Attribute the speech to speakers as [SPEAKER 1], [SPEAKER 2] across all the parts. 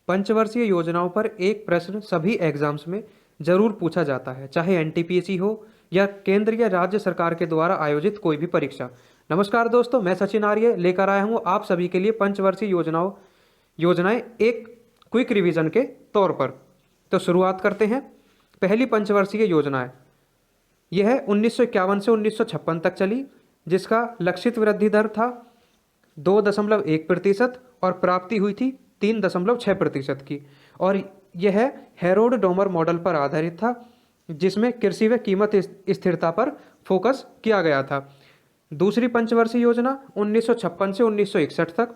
[SPEAKER 1] पंचवर्षीय योजनाओं पर एक प्रश्न सभी एग्जाम्स में जरूर पूछा जाता है, चाहे एनटीपीसी हो या केंद्र या राज्य सरकार के द्वारा आयोजित कोई भी परीक्षा। नमस्कार दोस्तों, मैं सचिन आर्य लेकर आया हूँ आप सभी के लिए पंचवर्षीय योजनाएं एक क्विक रिवीजन के तौर पर। तो शुरुआत करते हैं। पहली पंचवर्षीय योजना है, यह 1951 से 1956 तक चली, जिसका लक्षित वृद्धि दर था 2.1% और प्राप्ति हुई थी 3.6% की। और यह हेरोड डोमर मॉडल पर आधारित था, जिसमें कृषि व कीमत स्थिरता पर फोकस किया गया था। दूसरी पंचवर्षीय योजना 1956 से 1961 तक,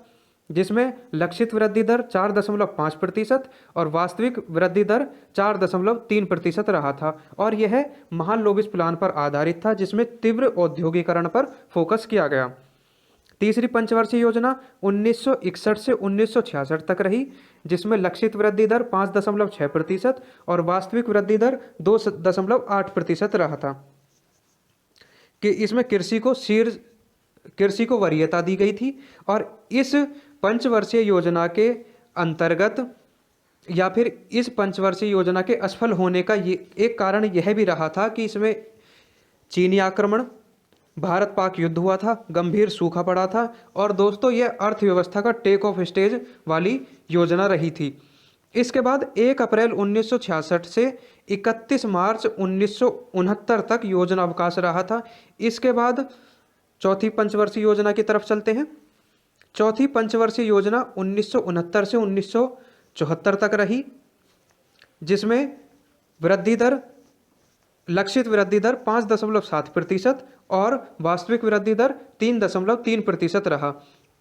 [SPEAKER 1] जिसमें लक्षित वृद्धि दर 4.5% और वास्तविक वृद्धि दर 4.3% रहा था। और यह महालनोबिस प्लान पर आधारित था, जिसमें तीव्र औद्योगिकरण पर फोकस किया गया। तीसरी पंचवर्षीय योजना 1961 से 1966 तक रही, जिसमें लक्षित वृद्धि दर 5.6% और वास्तविक वृद्धि दर 2.8% रहा था। कि इसमें कृषि को वरीयता दी गई थी। और इस पंचवर्षीय योजना के अंतर्गत या फिर इस पंचवर्षीय योजना के असफल होने का ये एक कारण यह भी रहा था कि इसमें चीनी आक्रमण, भारत पाक युद्ध हुआ था, गंभीर सूखा पड़ा था और दोस्तों यह अर्थव्यवस्था का टेक ऑफ स्टेज वाली योजना रही थी। इसके बाद 1 अप्रैल 1966 से 31 मार्च 1969 तक योजना अवकाश रहा था। इसके बाद चौथी पंचवर्षीय योजना की तरफ चलते हैं। चौथी पंचवर्षीय योजना 1969 से 1974 तक रही, जिसमें लक्षित वृद्धि दर 5.7% और वास्तविक वृद्धि दर 3.3% रहा।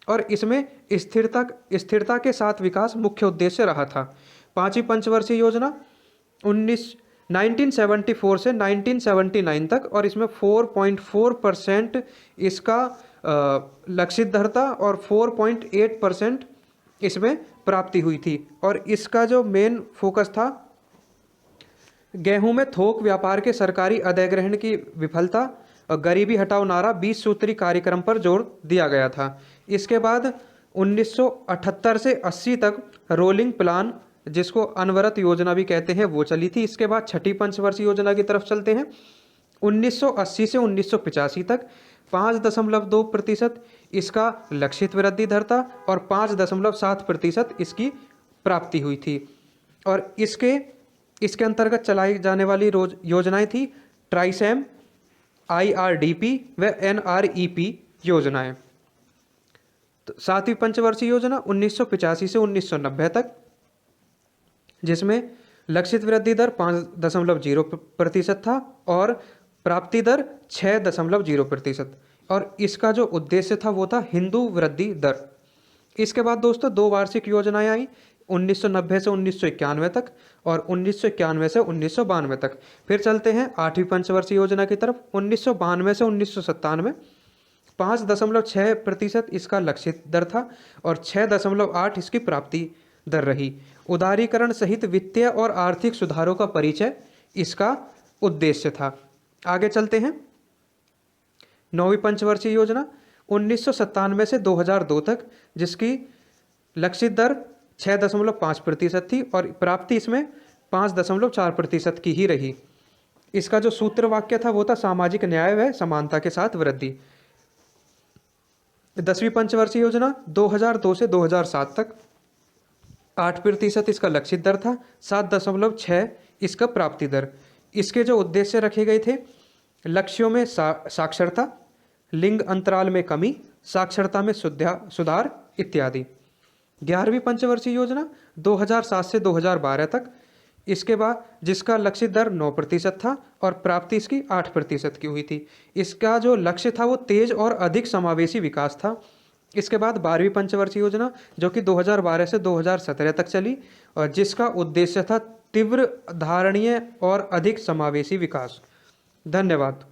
[SPEAKER 1] और इसमें स्थिरता के साथ विकास मुख्य उद्देश्य रहा था। पांचवी पंचवर्षीय योजना 1974 से 1979 तक, और इसमें 4.4% इसका लक्षित दर था और 4.8% इसमें प्राप्ति हुई थी। और इसका जो मेन फोकस था, गेहूं में थोक व्यापार के सरकारी अधिग्रहण की विफलता और गरीबी हटाओ नारा 20 सूत्री कार्यक्रम पर जोर दिया गया था। इसके बाद 1978 से 80 तक रोलिंग प्लान, जिसको अनवरत योजना भी कहते हैं, वो चली थी। इसके बाद छठी पंचवर्षीय योजना की तरफ चलते हैं। 1980 से 1985 तक 5.2% इसका लक्षित वृद्धि दर था और 5.7% इसकी प्राप्ति हुई थी। और इसके अंतर्गत चलाई जाने वाली योजनाएं थी ट्राइसैम, IRDP व NREP योजनाएं। तो सातवीं पंचवर्षीय योजना 1985 से 1990 तक, जिसमें लक्षित वृद्धि दर 5.0% था और प्राप्ति दर 6.0%। और इसका जो उद्देश्य था वो था हिंदू वृद्धि दर। इसके बाद दोस्तों 2 वार्षिक योजनाएं आई 1990 से 1991 तक और 1991 से 1992 तक। फिर चलते हैं 8वीं पंचवर्षीय योजना की तरफ। 1992 से 1997 5.6% इसका लक्षित दर था और 6.8 इसकी प्राप्ति दर रही। उदारीकरण सहित वित्तीय और आर्थिक सुधारों का परिचय इसका उद्देश्य था। आगे चलते हैं। 9वीं पंचवर्षीय योजना 1997 से 2002 तक, जिसकी लक्षित दर 6.5% थी और प्राप्ति इसमें 5.4% की ही रही। इसका जो सूत्र वाक्य था वो था सामाजिक न्याय व समानता के साथ वृद्धि। 10वीं पंचवर्षीय योजना 2002 से 2007 तक 8% इसका लक्षित दर था, 7.6 इसका प्राप्ति दर। इसके जो उद्देश्य रखे गए थे, लक्ष्यों में साक्षरता, लिंग अंतराल में कमी, साक्षरता में सुधार इत्यादि। 11वीं पंचवर्षीय योजना 2007 से 2012 तक, इसके बाद जिसका लक्षित दर 9% था और प्राप्ति इसकी 8% की हुई थी। इसका जो लक्ष्य था वो तेज और अधिक समावेशी विकास था। इसके बाद 12वीं पंचवर्षीय योजना जो कि 2012 से 2017 तक चली और जिसका उद्देश्य था तीव्र, धारणीय और अधिक समावेशी विकास। धन्यवाद।